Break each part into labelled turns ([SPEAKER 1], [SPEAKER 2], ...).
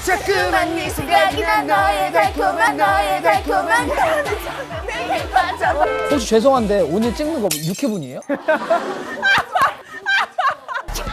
[SPEAKER 1] 자꾸만 네 생각이 나 너의 달콤한
[SPEAKER 2] 혹시 죄송한데 오늘 찍는 거 유쾌분이에요?
[SPEAKER 3] 첫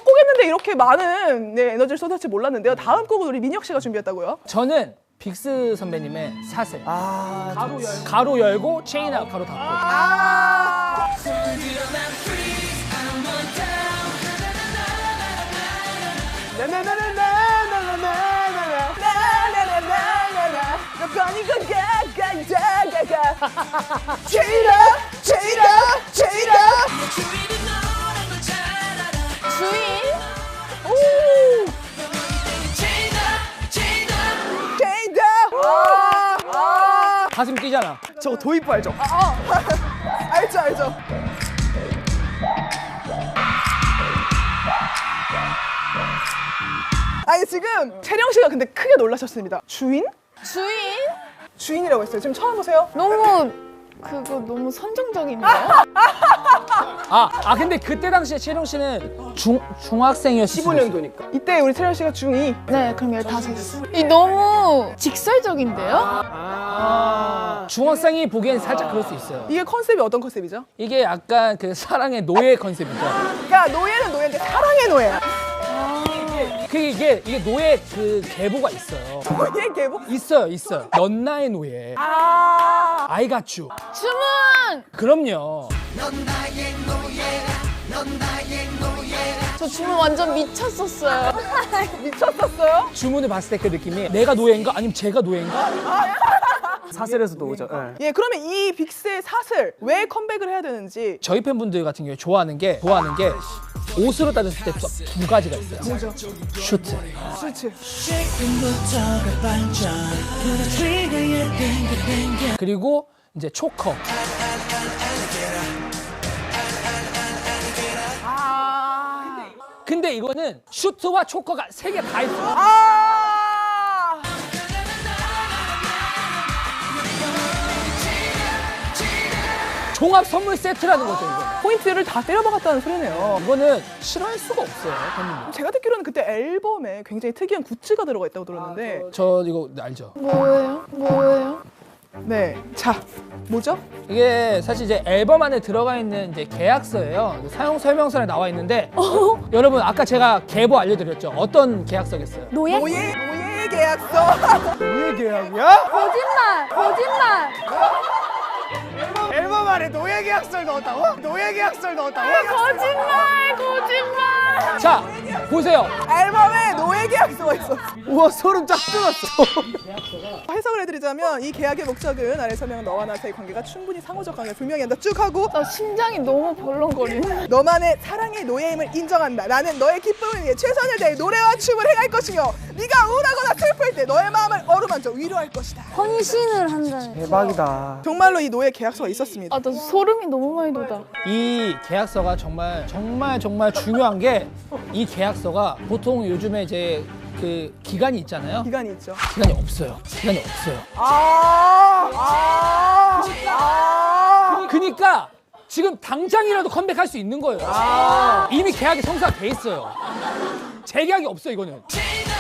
[SPEAKER 3] 곡 했는데 이렇게 많은 에너지를 쏟아질지 몰랐는데요. 다음 곡은 우리 민혁 씨가 준비했다고요?
[SPEAKER 2] 저는 빅스 선배님의 사슬.
[SPEAKER 3] 가로 열.
[SPEAKER 2] 가로 열고 체인하고 가로 닫고.
[SPEAKER 1] 주인?
[SPEAKER 2] 가슴 뛰잖아.
[SPEAKER 3] 저거 도입부 알죠? 알죠. 아니 지금 채령 씨가 근데 크게 놀라셨습니다. 주인?
[SPEAKER 1] 주인?
[SPEAKER 3] 주인이라고 했어요. 지금 처음 보세요?
[SPEAKER 1] 너무 그거 너무 선정적인데요?
[SPEAKER 2] 근데 그때 당시에 채령 씨는 중학생이었어요.
[SPEAKER 3] 15년도니까. 이때 우리 채령 씨가 중2.
[SPEAKER 1] 네, 그럼 15. 이 너무 직설적인데요?
[SPEAKER 2] 중학생이 보기엔 살짝 그럴 수 있어요.
[SPEAKER 3] 이게 컨셉이 어떤 컨셉이죠?
[SPEAKER 2] 이게 약간 그 사랑의 노예 컨셉이죠.
[SPEAKER 3] 그러니까 노예는 노예인데 사랑의 노예야.
[SPEAKER 2] 이게 노예 그 계보가 있어요.
[SPEAKER 3] 노예 계보?
[SPEAKER 2] 있어요. 넌 나의 노예. I got you.
[SPEAKER 1] 주문!
[SPEAKER 2] 그럼요.
[SPEAKER 1] 저 주문 완전 미쳤었어요.
[SPEAKER 3] 미쳤었어요?
[SPEAKER 2] 주문을 봤을 때 그 느낌이 내가 노예인가 아니면 제가 노예인가?
[SPEAKER 4] 사슬에서도 오죠.
[SPEAKER 3] 예, 그러면 이 빅스의 사슬 왜 컴백을 해야 되는지.
[SPEAKER 2] 저희 팬분들 같은 경우에 좋아하는 게 옷으로 따졌을 때 두 가지가 있어요.
[SPEAKER 3] 뭐죠?
[SPEAKER 2] 슈트.
[SPEAKER 3] 슈트.
[SPEAKER 2] 그리고 이제 초커. 근데 이거는 슈트와 초커가 세 개 다 있어요. 종합 선물 세트라는 거죠, 이거.
[SPEAKER 3] 포인트를 다 때려박았다는 소리네요.
[SPEAKER 2] 이거는 싫어할 수가 없어요, 팬분들.
[SPEAKER 3] 제가 듣기로는 그때 앨범에 굉장히 특이한 굿즈가 들어가 있다고 들었는데.
[SPEAKER 2] 저 이거 알죠?
[SPEAKER 1] 뭐예요?
[SPEAKER 3] 네. 자, 뭐죠?
[SPEAKER 2] 이게 사실 이제 앨범 안에 들어가 있는 이제 계약서예요. 사용 설명서에 나와 있는데 여러분 아까 제가 계보 알려드렸죠? 어떤 계약서겠어요?
[SPEAKER 1] 노예?
[SPEAKER 3] 노예 계약서.
[SPEAKER 4] 노예 계약이야?
[SPEAKER 1] 거짓말!
[SPEAKER 4] 앨범 안에 노예 계약서를 넣었다고? 노예 계약서를 넣었다고?
[SPEAKER 1] 거짓말!
[SPEAKER 2] 자, 보세요.
[SPEAKER 3] 앨범에 노예 계약서가 있어.
[SPEAKER 4] 우와 소름 쫙 돋았어.
[SPEAKER 3] 해석을 해드리자면 이 계약의 목적은 아래 설명은 너와 나 사이 관계가 충분히 상호적 관계 분명히 한다 쭉 하고
[SPEAKER 1] 나 심장이 너무 벌렁거리네.
[SPEAKER 3] 너만의 사랑의 노예임을 인정한다. 나는 너의 기쁨을 위해 최선을 다해 노래와 춤을 행할 것이며 네가 우울하거나 슬플 때 너의 마음을 어루만져 위로할 것이다.
[SPEAKER 5] 헌신을 한다는.
[SPEAKER 4] 대박이다.
[SPEAKER 3] 정말로 이 노예 계약서가 있었습니다.
[SPEAKER 1] 나 소름이 너무 많이 돋아.
[SPEAKER 2] 이 계약서가 정말 중요한 게 이 계약서가 보통 요즘에 이제 그 기간이 있잖아요.
[SPEAKER 3] 기간이 있죠.
[SPEAKER 2] 기간이 없어요. 그러니까 지금 당장이라도 컴백할 수 있는 거예요. 이미 계약이 성사가 돼 있어요. 재계약이 없어 이거는.
[SPEAKER 3] 제이드!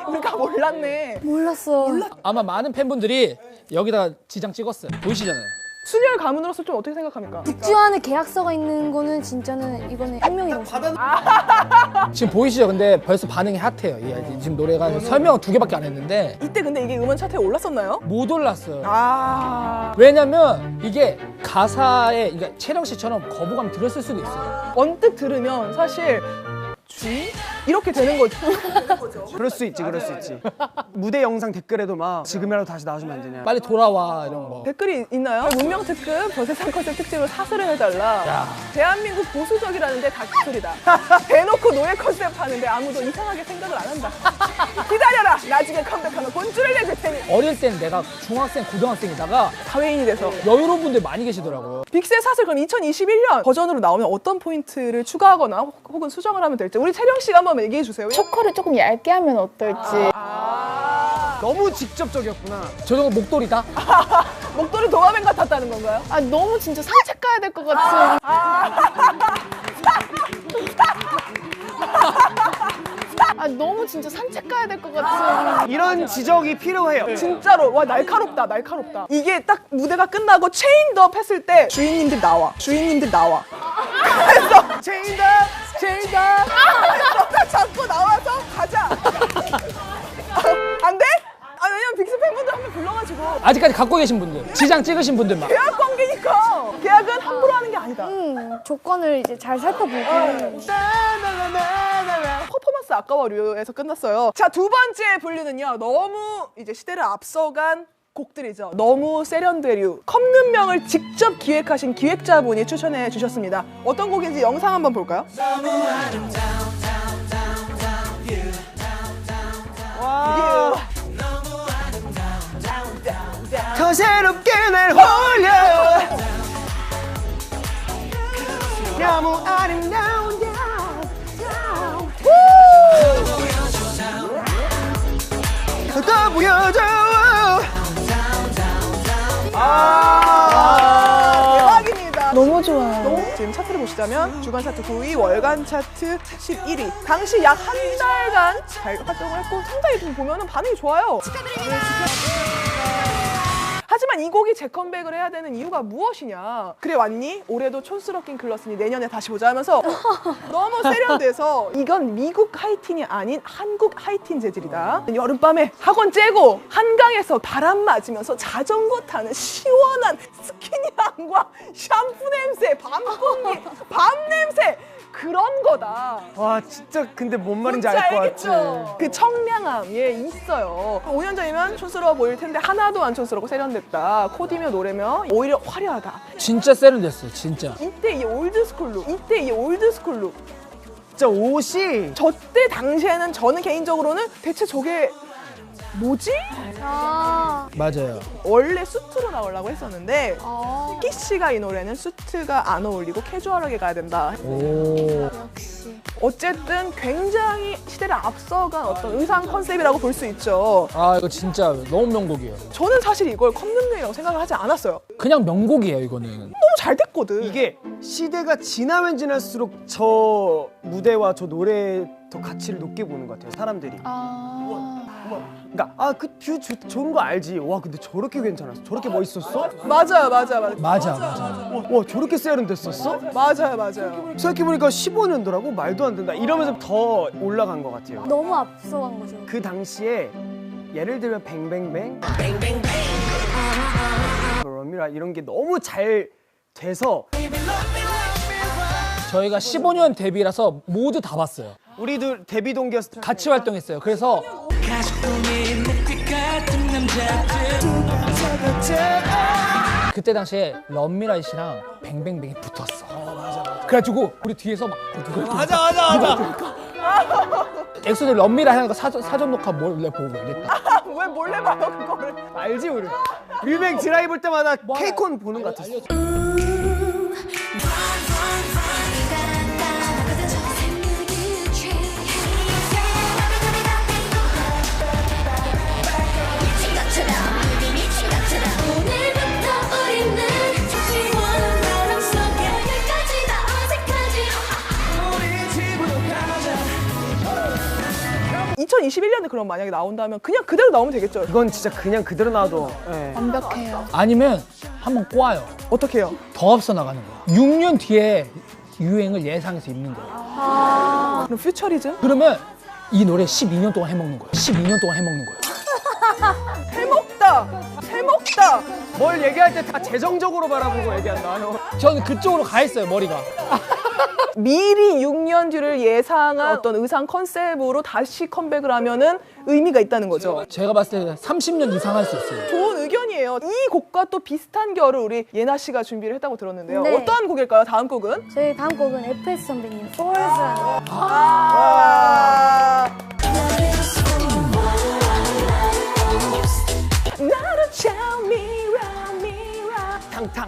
[SPEAKER 3] 우리가 몰랐네.
[SPEAKER 5] 몰랐어.
[SPEAKER 2] 아마 많은 팬분들이 여기다가 지장 찍었어요. 보이시잖아요.
[SPEAKER 3] 순혈 가문으로서 좀 어떻게 생각합니까?
[SPEAKER 5] 굿즈 안에 계약서가 있는 거는 진짜는 이거는 혁명이라고 생각해요.
[SPEAKER 2] 지금 보이시죠? 근데 벌써 반응이 핫해요. 지금 노래가 설명은 2개밖에 안 했는데
[SPEAKER 3] 이때 근데 이게 음원 차트에 올랐었나요?
[SPEAKER 2] 못 올랐어요.
[SPEAKER 3] 아,
[SPEAKER 2] 왜냐면 이게 가사에 그러니까 채령 씨처럼 거부감 들었을 수도 있어요.
[SPEAKER 3] 언뜻 들으면 사실 주인? 이렇게 되는 거죠.
[SPEAKER 4] 그럴 수 있지. 무대 영상 댓글에도 막 지금이라도 다시 나와주면 안 되냐.
[SPEAKER 2] 빨리 돌아와 이런 거.
[SPEAKER 3] 댓글이 있나요? 문명 특급 저세상 컨셉 특집으로 사슬을 해달라. 대한민국 보수적이라는데 다크소리다. 대놓고 노예 컨셉 하는데 아무도 이상하게 생각을 안 한다. 기다려라. 나중에 컴백하면 본줄을 내줄 테니.
[SPEAKER 2] 어릴 때는 내가 중학생, 고등학생이다가
[SPEAKER 3] 사회인이 돼서.
[SPEAKER 2] 여유로운 분들 많이 계시더라고요.
[SPEAKER 3] 빅스의 사슬 그럼 2021년 버전으로 나오면 어떤 포인트를 추가하거나 혹은 수정을 하면 될지 우리 채령 씨가 한번 얘기해 주세요.
[SPEAKER 1] 초커를 조금 얇게 하면 어떨지.
[SPEAKER 4] 너무 직접적이었구나.
[SPEAKER 2] 저 정도 목도리다?
[SPEAKER 3] 목도리 도마뱀 같았다는 건가요?
[SPEAKER 1] 너무 진짜 산책 가야 될 것 같은.
[SPEAKER 5] 아 너무 진짜 산책 가야 될 것 같은.
[SPEAKER 4] 이런 지적이 필요해요.
[SPEAKER 3] 진짜로 와 날카롭다 날카롭다. 이게 딱 무대가 끝나고 체인드업 했을 때 주인님들 나와 그래서 체인드업 너가 잡고 나와서 가자. 안 돼? 아 왜냐면 빅스 팬분들 한 번 불러가지고
[SPEAKER 2] 아직까지 갖고 계신 분들, 지장 찍으신 분들만.
[SPEAKER 3] 계약 관계니까 계약은 함부로 하는 게 아니다.
[SPEAKER 5] 조건을 이제 잘 살펴보고.
[SPEAKER 3] 퍼포먼스 아까워류에서 끝났어요. 자, 두 번째 분류는요. 너무 이제 시대를 앞서간 곡들이죠. 너무 세련되류. 컵눈명을 직접 기획하신 기획자분이 추천해 주셨습니다. 어떤 곡인지 영상 한번 볼까요?
[SPEAKER 4] 와. 더 새롭게 날 홀려. 너무 아름다운 더 보여줘.
[SPEAKER 3] 대박입니다.
[SPEAKER 5] 너무 좋아요.
[SPEAKER 3] 지금 차트를 보시자면 주간 차트 9위, 월간 차트 11위. 당시 약 한 달간 잘 활동을 했고 상당히 좀 보면은 반응이 좋아요. 하지만 이 곡이 재컴백을 해야 되는 이유가 무엇이냐? 그래 왔니? 올해도 촌스럽긴 글렀으니 내년에 다시 보자 하면서 너무 세련돼서 이건 미국 하이틴이 아닌 한국 하이틴 재질이다. 여름밤에 학원 째고 한강에서 바람 맞으면서 자전거 타는 시원한 스키니함과 샴푸 냄새, 밤공기, 밤 냄새 그런 거다.
[SPEAKER 4] 와 진짜 근데 뭔 말인지
[SPEAKER 3] 뭔지
[SPEAKER 4] 알 것
[SPEAKER 3] 알겠죠?
[SPEAKER 4] 같지.
[SPEAKER 3] 그 청량함 예 있어요. 5년 전이면 촌스러워 보일 텐데 하나도 안 촌스럽고 세련됐다. 코디며 노래며 오히려 화려하다.
[SPEAKER 2] 진짜 세련됐어요, 진짜.
[SPEAKER 3] 이때 이 올드스쿨룩
[SPEAKER 4] 진짜 옷이
[SPEAKER 3] 저 때 당시에는 저는 개인적으로는 대체 저게 뭐지?
[SPEAKER 5] 아.
[SPEAKER 2] 맞아요.
[SPEAKER 3] 원래 수트로 나오려고 했었는데
[SPEAKER 5] 아.
[SPEAKER 3] 키 씨가 이 노래는 수트가 안 어울리고 캐주얼하게 가야 된다.
[SPEAKER 2] 오.
[SPEAKER 5] 역시.
[SPEAKER 3] 어쨌든 굉장히 시대를 앞서간 어떤 의상 컨셉이라고 볼 수 있죠.
[SPEAKER 2] 아, 이거 진짜 너무 명곡이에요.
[SPEAKER 3] 저는 사실 이걸 컵눈명이라고 생각을 하지 않았어요.
[SPEAKER 2] 그냥 명곡이에요, 이거는.
[SPEAKER 3] 너무 잘 됐거든.
[SPEAKER 4] 이게 시대가 지나면 지날수록 저 무대와 저 노래에 더 가치를 높게 보는 것 같아요, 사람들이.
[SPEAKER 5] 아.
[SPEAKER 4] 그러니까 아 그 뷰 좋은 거 알지. 와 근데 저렇게 괜찮았어. 저렇게 멋있었어?
[SPEAKER 3] 맞아.
[SPEAKER 4] 와 저렇게 세련됐었어?
[SPEAKER 3] 맞아요.
[SPEAKER 4] 생각해보니까 15년도라고 말도 안 된다. 이러면서 더 올라간 것 같아요.
[SPEAKER 5] 너무 앞서간 거죠.
[SPEAKER 4] 그 당시에 예를 들면 뱅뱅뱅, 럼미라 이런 게 너무 잘 돼서
[SPEAKER 2] 저희가 15년 데뷔라서 모두 다 봤어요.
[SPEAKER 4] 우리도 데뷔 동기였을
[SPEAKER 2] 같이 활동했어요. 그래서 그때 당시에 런미라 씨랑 뱅뱅뱅이 붙었어. 그래가지고 우리 뒤에서 막
[SPEAKER 4] 맞아.
[SPEAKER 2] 엑소들 런미라 하는 거 사전 녹화 몰래 보고 이랬다.
[SPEAKER 3] 왜 몰래 봐요 그거를?
[SPEAKER 4] 알지 우리. 뮤뱅 드라이브 볼 때마다 케이콘 보는 것 같았어.
[SPEAKER 1] 오늘부터 우리는 시원한 바람 속에 여기까지 다 어색하지.
[SPEAKER 3] 2021년에 그럼 만약에 나온다면 그냥 그대로 나오면 되겠죠?
[SPEAKER 4] 이건 진짜 그냥 그대로 나와도
[SPEAKER 5] 완벽해요.
[SPEAKER 2] 아니면 한번 꼬아요.
[SPEAKER 3] 어떻게 해요?
[SPEAKER 2] 더 앞서 나가는 거예요. 6년 뒤에 유행을 예상해서 입는 거예요.
[SPEAKER 3] 그럼 퓨처리즘?
[SPEAKER 2] 그러면 이 노래 12년 동안 해먹는 거예요. 12년 동안 해먹는 거예요.
[SPEAKER 3] 해먹다.
[SPEAKER 4] 뭘 얘기할 때 다 재정적으로 바라보고 얘기한다.
[SPEAKER 2] 저는 그쪽으로 가 있어요, 머리가.
[SPEAKER 3] 미리 6년 뒤를 예상한 어떤 의상 컨셉으로 다시 컴백을 하면은 의미가 있다는 거죠.
[SPEAKER 2] 제가 봤을 때 30년 이상 할 수 있어요.
[SPEAKER 3] 좋은 의견이에요. 이 곡과 또 비슷한 결을 우리 예나 씨가 준비를 했다고 들었는데요.
[SPEAKER 5] 네.
[SPEAKER 3] 어떠한 곡일까요? 다음 곡은?
[SPEAKER 5] 저희 다음 곡은 FS 선배님 Forza.
[SPEAKER 3] 나를 참 미라.
[SPEAKER 4] 탕탕.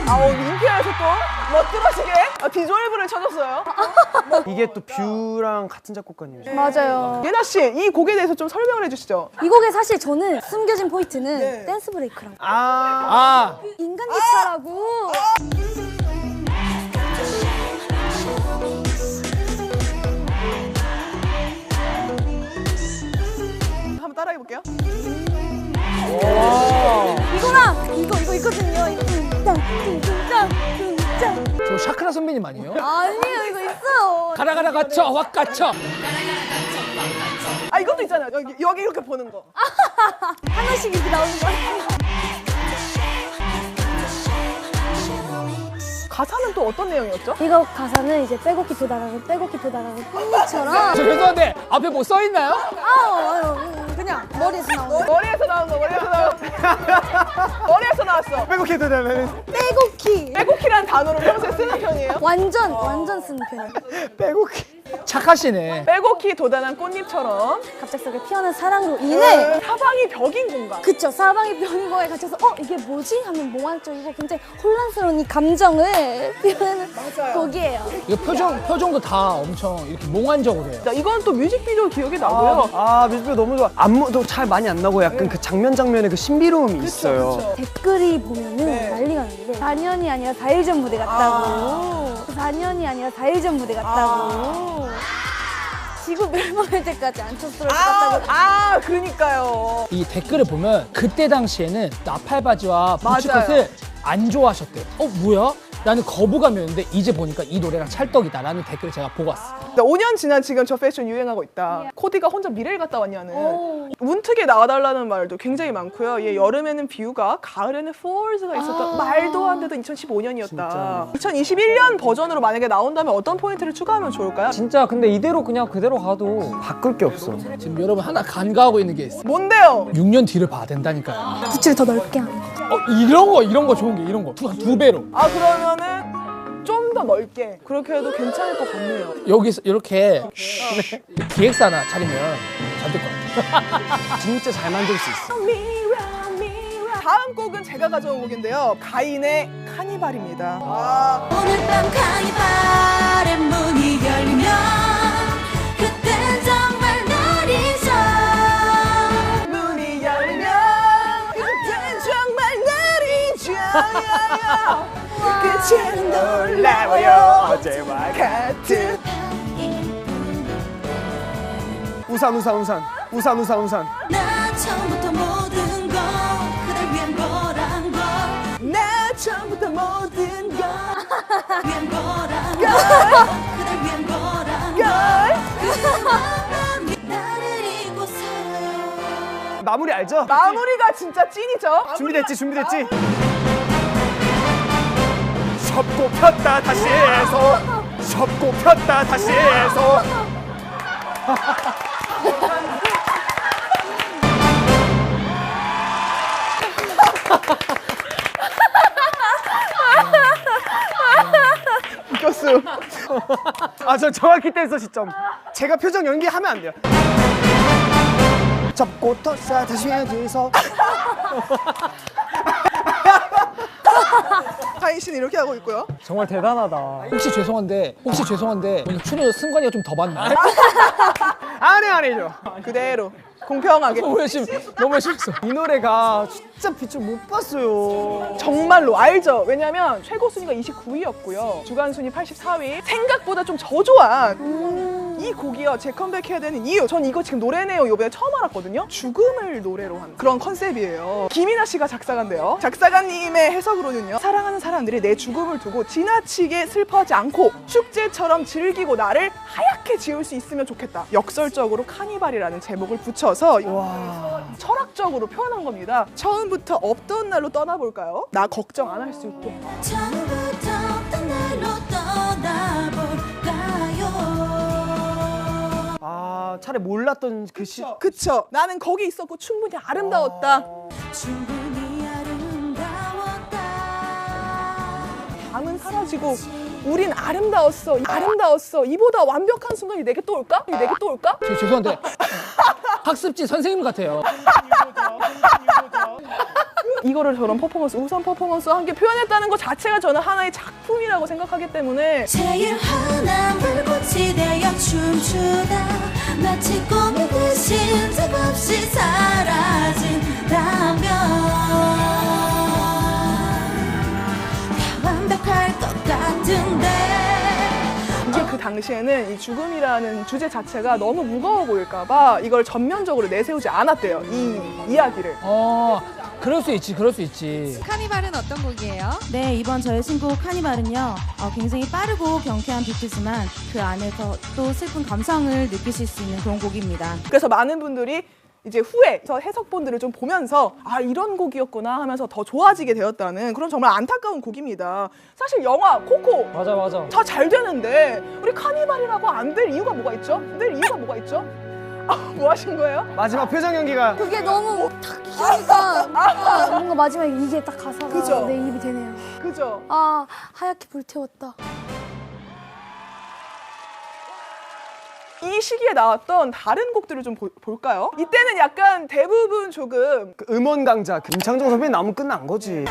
[SPEAKER 3] 인피아에서 또 멋들어지게 디졸브를 쳐줬어요.
[SPEAKER 4] 이게 또 뷰랑 같은 작곡가님이죠.
[SPEAKER 5] 맞아요.
[SPEAKER 3] 예나 씨, 이 곡에 대해서 좀 설명을 해주시죠.
[SPEAKER 5] 이 곡에 사실 저는 숨겨진 포인트는
[SPEAKER 3] 네.
[SPEAKER 5] 댄스 브레이크랑
[SPEAKER 2] 아,
[SPEAKER 5] 인간 기타라고.
[SPEAKER 3] 한번 따라해볼게요.
[SPEAKER 5] 이거랑 이거 있거든요. 이거 뚱땅 뚱땅 뚱땅.
[SPEAKER 2] 저 샤크라 선배님 아니에요?
[SPEAKER 5] 아니에요, 이거 있어요.
[SPEAKER 2] 가라 가라 갇혀 확 갇혀.
[SPEAKER 3] 이것도 있잖아요. 여기 이렇게 보는 거.
[SPEAKER 5] 하나씩 이렇게 나오는 거.
[SPEAKER 3] 가사는 또 어떤 내용이었죠?
[SPEAKER 5] 이거 가사는 이제 빼곡히 도달하고 꽃잎처럼.
[SPEAKER 2] 저 죄송한데 앞에 뭐 써 있나요?
[SPEAKER 5] 그냥 머리에서 나오는.
[SPEAKER 3] 머리에서 나온 거, 머리에서 나온 거. 머리에서 나왔어.
[SPEAKER 4] 빼곡해도 되면
[SPEAKER 5] 빼곡히.
[SPEAKER 3] 빼곡히라는 단어를 평소에 쓰는 편이에요?
[SPEAKER 5] 완전 쓰는 편이에요.
[SPEAKER 4] 빼곡해.
[SPEAKER 2] 착하시네.
[SPEAKER 3] 빼곡히 도단한 꽃잎처럼
[SPEAKER 5] 갑작스럽게 피어난 사랑으로 인해
[SPEAKER 3] 사방이 벽인 공간.
[SPEAKER 5] 그쵸, 사방이 벽인 거에 갇혀서 이게 뭐지? 하면 몽환적이고 굉장히 혼란스러운 이 감정을 표현하는
[SPEAKER 3] 맞아요.
[SPEAKER 5] 곡이에요.
[SPEAKER 2] 이거 표정도 다 엄청 이렇게 몽환적으로 해요.
[SPEAKER 3] 이건 또 뮤직비디오 기억이 나고요.
[SPEAKER 4] 뮤직비디오 너무 좋아. 안무도 잘 많이 안 나고 약간 그 장면에 그 신비로움이 있어요.
[SPEAKER 3] 그쵸.
[SPEAKER 5] 댓글이 보면은
[SPEAKER 3] 네.
[SPEAKER 5] 난리가 났는데 4년이 아니라 4일 전 무대 같다고. 4년이 아니라 4일 전 무대 같다고. 지구 멸망할 때까지 안 쳤을 것 같다고.
[SPEAKER 3] 그러니까요.
[SPEAKER 2] 이 댓글을 보면 그때 당시에는 나팔바지와
[SPEAKER 3] 맞아요.
[SPEAKER 2] 부츠컷을 안 좋아하셨대요. 뭐야? 나는 거부감이었는데 이제 보니까 이 노래랑 찰떡이다라는 댓글을 제가 보고 왔어요.
[SPEAKER 3] 5년 지난 지금 저 패션 유행하고 있다. 코디가 혼자 미래를 갔다 왔냐는 문특에 나와달라는 말도 굉장히 많고요. 여름에는 뷰가, 가을에는 폴즈가 있었던 말도 안 되던 2015년이었다. 2021년 버전으로 만약에 나온다면 어떤 포인트를 추가하면 좋을까요?
[SPEAKER 1] 진짜 근데 이대로 그냥 그대로 가도
[SPEAKER 4] 바꿀 게 없어.
[SPEAKER 2] 지금 여러분 하나 간과하고 있는 게 있어요.
[SPEAKER 3] 뭔데요?
[SPEAKER 2] 6년 뒤를 봐야 된다니까요.
[SPEAKER 5] 부츠를 더 넓게 하는 거.
[SPEAKER 2] 이런 거 좋은 게 이런 거. 두 배로.
[SPEAKER 3] 그러면은 좀 더 넓게 그렇게 해도 괜찮을 것 같네요.
[SPEAKER 2] 여기서 이렇게 기획사 하나 차리면 잘 될 것 같아요.
[SPEAKER 4] 진짜 잘 만들 수 있어.
[SPEAKER 3] 다음 곡은 제가 가져온 곡인데요. 가인의 카니발입니다.
[SPEAKER 6] 오늘 밤 카니발의 문이 열리면 그땐 정말 날이죠.
[SPEAKER 3] 문이 열리면 그땐 정말 날이죠. 그땐 놀라워요.
[SPEAKER 4] 어제와
[SPEAKER 3] 같은
[SPEAKER 4] 우산.
[SPEAKER 6] 나 처음부터 모든 건 그댈 위한 거란 걸.
[SPEAKER 3] 나 처음부터 모든 걸
[SPEAKER 6] 위한 거란 걸. 그댈 위한 거란 걸. 그 마음이 나를 잊고 살아요.
[SPEAKER 4] 마무리 알죠?
[SPEAKER 3] 마무리가 진짜 찐이죠.
[SPEAKER 4] 준비됐지? 접고 폈다 다시 해서 접고 폈다 다시 해서
[SPEAKER 3] 웃겼어.
[SPEAKER 4] 저 정확히 댄서 시점. 제가 표정 연기하면 안 돼요. 접고 폈다 다시 해서
[SPEAKER 3] 가인 씨는 이렇게 하고 있고요.
[SPEAKER 1] 정말 대단하다.
[SPEAKER 2] 혹시 죄송한데 오늘 출연 승관이가 좀 더 받나요?
[SPEAKER 4] 아니죠.
[SPEAKER 3] 그대로 공평하게.
[SPEAKER 2] 너무 열심히 했어.
[SPEAKER 4] 이 노래가 진짜 빛을 못 봤어요.
[SPEAKER 3] 정말로 알죠? 왜냐면 최고 순위가 29위였고요. 주간 순위 84위. 생각보다 좀 저조한 이 곡이요. 재컴백해야 되는 이유. 전 이거 지금 노래네요. 요번에 처음 알았거든요. 죽음을 노래로 한 그런 컨셉이에요. 김이나 씨가 작사가인데요. 작사가님의 해석으로는요. 사랑하는 사람들이 내 죽음을 두고 지나치게 슬퍼하지 않고 축제처럼 즐기고 나를 하얗게 지울 수 있으면 좋겠다. 역설적으로 카니발이라는 제목을 붙여서 철학적으로 표현한 겁니다. 처음부터 없던 날로 떠나볼까요? 나 걱정 안 할 수 있게.
[SPEAKER 6] 처음부터 어떤 날로 떠나볼까요?
[SPEAKER 4] 차라리 몰랐던 그
[SPEAKER 3] 그쵸? 나는 거기 있었고 충분히 아름다웠다.
[SPEAKER 6] 충분히 아름다웠다.
[SPEAKER 3] 밤은 사라지고 우린 아름다웠어. 이보다 완벽한 순간이 내게 또 올까?
[SPEAKER 2] 저 죄송한데 학습지 선생님 같아요.
[SPEAKER 3] 이거를 저런 퍼포먼스, 우선 퍼포먼스와 함께 표현했다는 것 자체가 저는 하나의 작품이라고 생각하기 때문에
[SPEAKER 6] 제일 환한 불꽃이 되어 춤추다 마치 꿈이듯이 틈없이 사라진다면 다 완벽할 것 같은데
[SPEAKER 3] 이게 그 당시에는 이 죽음이라는 주제 자체가 너무 무거워 보일까봐 이걸 전면적으로 내세우지 않았대요. 이 이야기를.
[SPEAKER 2] 그럴 수 있지, 그럴 수 있지.
[SPEAKER 7] 카니발은 어떤 곡이에요?
[SPEAKER 8] 네, 이번 저의 신곡 카니발은요, 굉장히 빠르고 경쾌한 비트지만 그 안에서 또 슬픈 감성을 느끼실 수 있는 그런 곡입니다.
[SPEAKER 3] 그래서 많은 분들이 이제 후에 저 해석본들을 좀 보면서 아 이런 곡이었구나 하면서 더 좋아지게 되었다는 그런 정말 안타까운 곡입니다. 사실 영화 코코
[SPEAKER 4] 맞아.
[SPEAKER 3] 다 잘 되는데 우리 카니발이라고 안 될 이유가 뭐가 있죠? 늘 이유가 뭐가 있죠? 뭐 하신 거예요?
[SPEAKER 4] 마지막 표정 연기가
[SPEAKER 5] 그게 너무 탁 끼니까 뭔가 마지막에 이게 딱 가사가
[SPEAKER 3] 그죠?
[SPEAKER 5] 내 입이 되네요.
[SPEAKER 3] 그죠?
[SPEAKER 5] 아, 하얗게 불태웠다.
[SPEAKER 3] 이 시기에 나왔던 다른 곡들을 좀 볼까요? 이때는 약간 대부분 조금
[SPEAKER 4] 그 음원 강자 김창정 선배님 나오면 끝난 거지.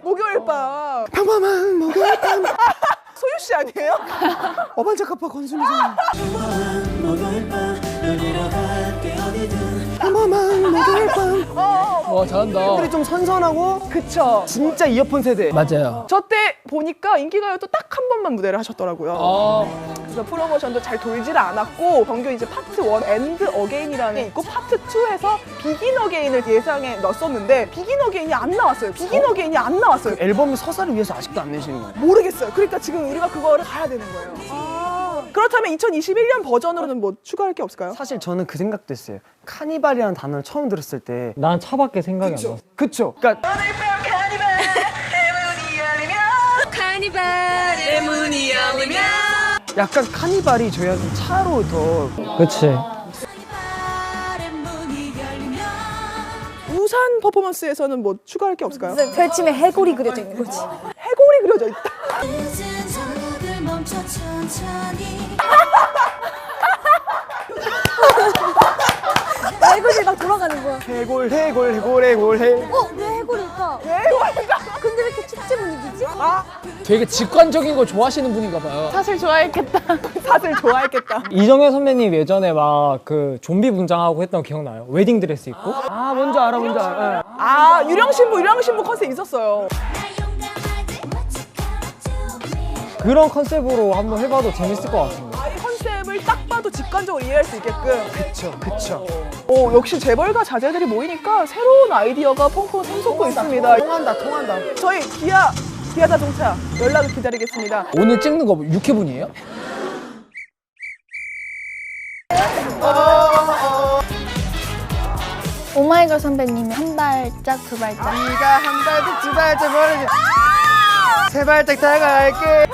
[SPEAKER 3] 목요일 밤
[SPEAKER 4] 평범한 목요일 밤.
[SPEAKER 3] 소유 씨 아니에요?
[SPEAKER 4] 어반자카파 권순이잖아. 평범한 목요일 밤.
[SPEAKER 2] 잘한다.
[SPEAKER 4] 들이 좀 선선하고
[SPEAKER 3] 그쵸.
[SPEAKER 4] 진짜 이어폰 세대.
[SPEAKER 2] 맞아요.
[SPEAKER 3] 저 때 보니까 인기가요 또 딱 한 번만 무대를 하셨더라고요. 그래서 프로모션도 잘 돌질 않았고 정규 이제 파트 1 엔드 어게인이라는 게 있고 파트 2에서 비긴 어게인을 예상에 넣었었는데 비긴 어게인이 안 나왔어요. 비긴 어게인이 안 나왔어요.
[SPEAKER 4] 앨범 서사를 위해서 아직도 안 내시는 거예요?
[SPEAKER 3] 모르겠어요. 그러니까 지금 우리가 그거를 가야 되는 거예요. 그렇다면 2021년 버전으로는 뭐 추가할 게 없을까요?
[SPEAKER 4] 사실 저는 그 생각도 했어요. 카니발이라는 단어를 처음 들었을 때
[SPEAKER 9] 난 차밖에 생각이 안 났어.
[SPEAKER 4] 그쵸? 그러니까
[SPEAKER 7] 카니발의 문이 열리면
[SPEAKER 4] 약간 카니발이 저희한테 차로 더
[SPEAKER 9] 그치.
[SPEAKER 6] 카니발의 문이 열리면
[SPEAKER 3] 우산 퍼포먼스에서는 뭐 추가할 게 없을까요?
[SPEAKER 5] 펼침에 해골이 그려져 있는 거지.
[SPEAKER 3] 해골이 그려져 있다.
[SPEAKER 6] 늦은 저녁을 멈춰 천천히
[SPEAKER 5] 해골이 막 돌아가는 거야.
[SPEAKER 4] 해골
[SPEAKER 5] 왜 해골일까? 근데 왜 이렇게 축제 분위기지?
[SPEAKER 2] 되게 직관적인 걸 좋아하시는 분인가 봐요.
[SPEAKER 3] 사실 좋아했겠다.
[SPEAKER 9] 이정현 선배님 예전에 막 그 좀비 분장하고 했던 거 기억나요? 웨딩 드레스 입고?
[SPEAKER 4] 아 뭔지 알아. 예.
[SPEAKER 3] 아 유령신부 컨셉 있었어요.
[SPEAKER 9] 그런 컨셉으로 한번 해봐도 재밌을 것 같은데.
[SPEAKER 3] 이 컨셉을 딱 봐도 직관적으로 이해할 수 있게끔.
[SPEAKER 4] 그쵸.
[SPEAKER 3] 역시 재벌가 자제들이 모이니까 새로운 아이디어가 펑펑 샘솟고 있습니다.
[SPEAKER 4] 통한다.
[SPEAKER 3] 저희 기아 자동차 연락을 기다리겠습니다.
[SPEAKER 2] 오늘 찍는 거 6회분이에요?
[SPEAKER 5] 오마이걸 선배님이 한 발짝 두 발짝.
[SPEAKER 4] 네가 한 발짝 두 발짝 멀어지. 세 발짝 다가갈게.